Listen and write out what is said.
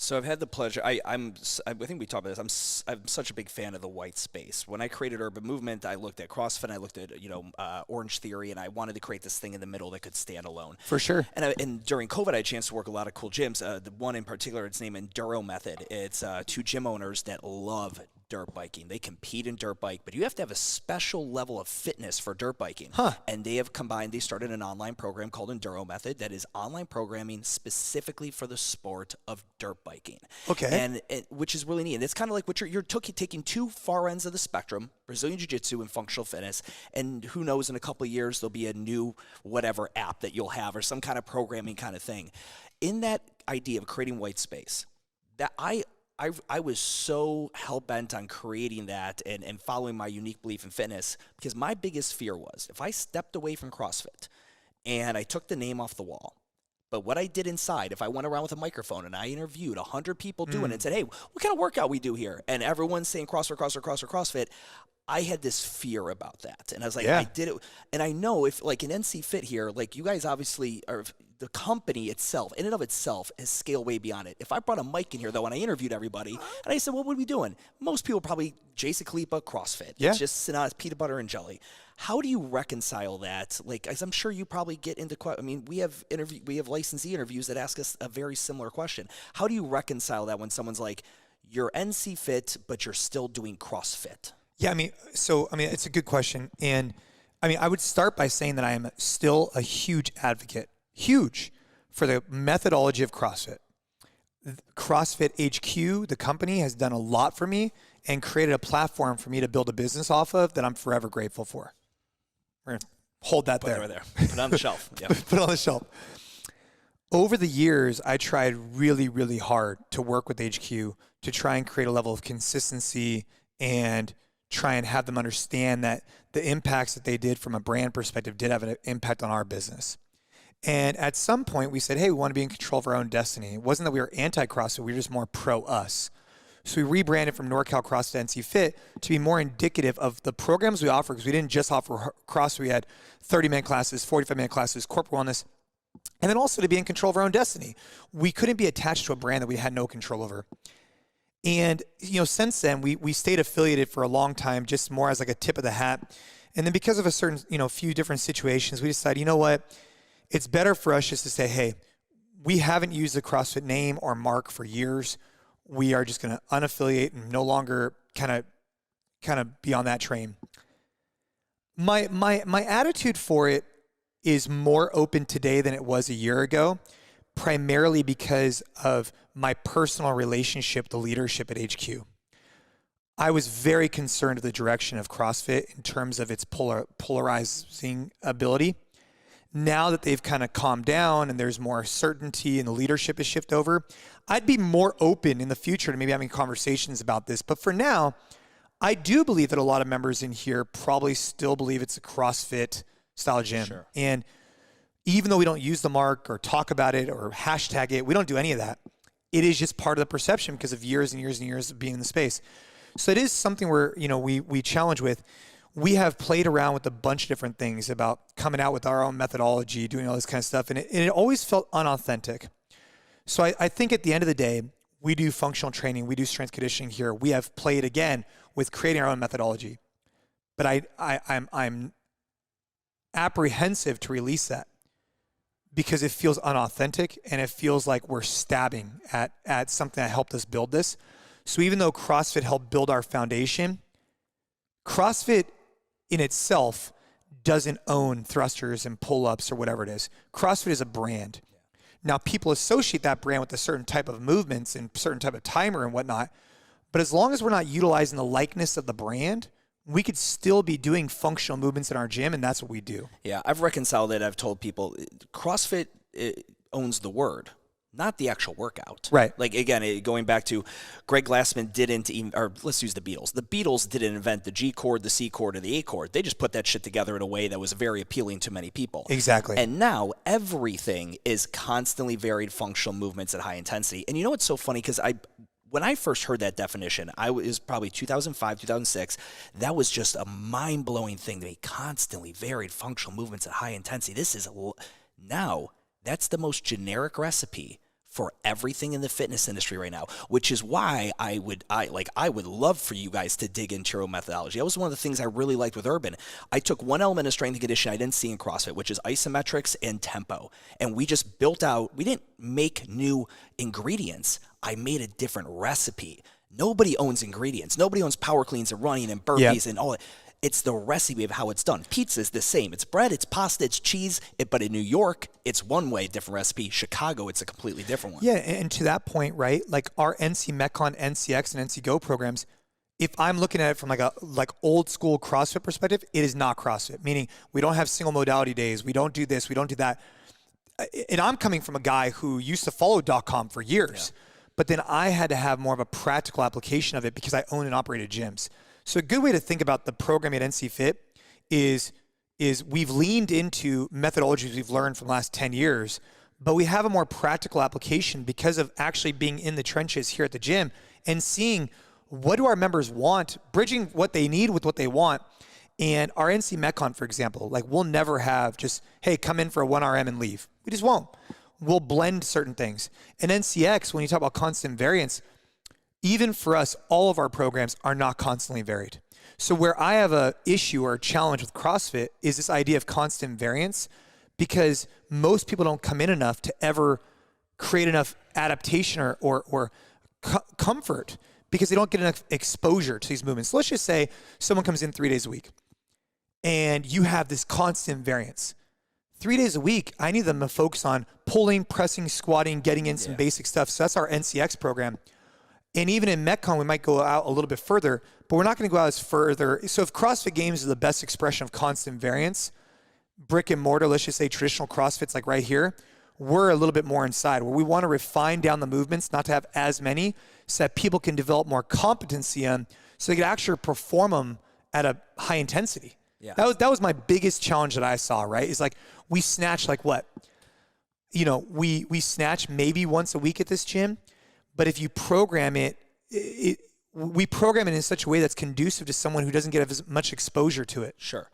So I've had the pleasure. I think we talked about this. I'm such a big fan of the white space. When I created Urban Movement, I looked at CrossFit. And I looked at Orange Theory, and I wanted to create this thing in the middle that could stand alone. For sure. And during COVID, I had a chance to work a lot of cool gyms. The one in particular, it's named Enduro Method. It's two gym owners that love dirt biking. They compete in dirt bike, but you have to have a special level of fitness for dirt biking. And they started an online program called Enduro Method that is online programming specifically for the sport of dirt biking. Okay. And which is really neat. And it's kind of like what you're taking two far ends of the spectrum, Brazilian Jiu-Jitsu and functional fitness, and who knows, in a couple of years, there'll be a new whatever app that you'll have or some kind of programming kind of thing. In that idea of creating white space, that I was so hell-bent on creating that and following my unique belief in fitness, because my biggest fear was if I stepped away from CrossFit and I took the name off the wall, but what I did inside, if I went around with a microphone and I interviewed 100 people doing it and said, hey, what kind of workout we do here? And everyone's saying CrossFit, I had this fear about that. And I was like, I did it. And I know if, like in NCFit here, like you guys obviously are, the company itself, in and of itself, has scaled way beyond it. If I brought a mic in here, though, and I interviewed everybody, and I said, what would we be doing? Most people probably, Jason Khalipa, CrossFit. Yeah. It's just sit on peanut butter and jelly. How do you reconcile that? Like, as I'm sure you probably get into, we have licensee interviews that ask us a very similar question. How do you reconcile that when someone's like, you're NCFit, but you're still doing CrossFit? Yeah, it's a good question. And I would start by saying that I am still a huge advocate, for the methodology of CrossFit. CrossFit HQ, the company, has done a lot for me and created a platform for me to build a business off of that I'm forever grateful for. We're going to hold that there. Put it Put it on the shelf. Yep. Put it on the shelf. Over the years, I tried really, really hard to work with HQ to try and create a level of consistency and try and have them understand that the impacts that they did from a brand perspective did have an impact on our business. And at some point we said, hey, we want to be in control of our own destiny. It wasn't that we were anti-CrossFit, we were just more pro-us. So we rebranded from NorCal CrossFit NCFit to be more indicative of the programs we offer, because we didn't just offer CrossFit. We had 30-minute classes, 45-minute classes, corporate wellness, and then also to be in control of our own destiny. We couldn't be attached to a brand that we had no control over. And, since then, we stayed affiliated for a long time, just more as like a tip of the hat. And then because of a certain, few different situations, we decided, you know what? It's better for us just to say, hey, we haven't used the CrossFit name or mark for years. We are just going to unaffiliate and no longer kind of be on that train. My attitude for it is more open today than it was a year ago, primarily because of my personal relationship, the leadership at HQ. I was very concerned with the direction of CrossFit in terms of its polarizing ability. Now that they've kind of calmed down and there's more certainty and the leadership has shifted over, I'd be more open in the future to maybe having conversations about this. But for now, I do believe that a lot of members in here probably still believe it's a CrossFit style gym. Sure. And even though we don't use the mark or talk about it or hashtag it, we don't do any of that. It is just part of the perception because of years and years and years of being in the space. So it is something where, we challenge with. We have played around with a bunch of different things about coming out with our own methodology, doing all this kind of stuff, and it always felt unauthentic. So I think at the end of the day, we do functional training, we do strength conditioning here. We have played again with creating our own methodology, but I'm apprehensive to release that because it feels unauthentic and it feels like we're stabbing at something that helped us build this. So even though CrossFit helped build our foundation, CrossFit in itself doesn't own thrusters and pull-ups or whatever it is. CrossFit is a brand. Now, people associate that brand with a certain type of movements and certain type of timer and whatnot, but as long as we're not utilizing the likeness of the brand, we could still be doing functional movements in our gym, and that's what we do. Yeah, I've reconciled it. I've told people CrossFit owns the word, not the actual workout. Right. Like, again, going back to Greg Glassman didn't even, or let's use the Beatles. The Beatles didn't invent the G chord, the C chord, or the A chord. They just put that shit together in a way that was very appealing to many people. Exactly. And now everything is constantly varied functional movements at high intensity. And you know what's so funny? Because when I first heard that definition, it was probably 2005, 2006. That was just a mind-blowing thing to me. Constantly varied functional movements at high intensity. Now, that's the most generic recipe for everything in the fitness industry right now, which is why I would love for you guys to dig into your own methodology. That was one of the things I really liked with Urban. I took one element of strength and conditioning I didn't see in CrossFit, which is isometrics and tempo. And we just built out, we didn't make new ingredients. I made a different recipe. Nobody owns ingredients. Nobody owns power cleans and running and burpees and all that. It's the recipe of how it's done. Pizza is the same. It's bread, it's pasta, it's cheese. But in New York, it's one way, different recipe. Chicago, it's a completely different one. Yeah, and to that point, right? Like our NC Metcon, NCX, and NC Go programs, if I'm looking at it from like old school CrossFit perspective, it is not CrossFit. Meaning we don't have single modality days. We don't do this. We don't do that. And I'm coming from a guy who used to follow .com for years, but then I had to have more of a practical application of it because I own and operated gyms. So a good way to think about the program at NCFit is we've leaned into methodologies we've learned from the last 10 years, but we have a more practical application because of actually being in the trenches here at the gym and seeing what do our members want, bridging what they need with what they want. And our NC Metcon, for example, like we'll never have just, hey, come in for a 1 RM and leave. We just won't. We'll blend certain things. And NCX, when you talk about constant variance, even for us, all of our programs are not constantly varied. So where I have a issue or a challenge with CrossFit is this idea of constant variance, because most people don't come in enough to ever create enough adaptation or comfort because they don't get enough exposure to these movements. So let's just say someone comes in 3 days a week and you have this constant variance. 3 days a week, I need them to focus on pulling, pressing, squatting, getting in some basic stuff. So that's our NCX program. And even in Metcon, we might go out a little bit further, but we're not going to go out as further. So if CrossFit Games is the best expression of constant variance, brick and mortar, let's just say traditional CrossFit's like right here, we're a little bit more inside where we want to refine down the movements, not to have as many, so that people can develop more competency on, so they can actually perform them at a high intensity. Yeah. That was my biggest challenge that I saw, right? Is like we snatch like what? You know, we snatch maybe once a week at this gym. But if you program it, we program it in such a way that's conducive to someone who doesn't get as much exposure to it. Sure.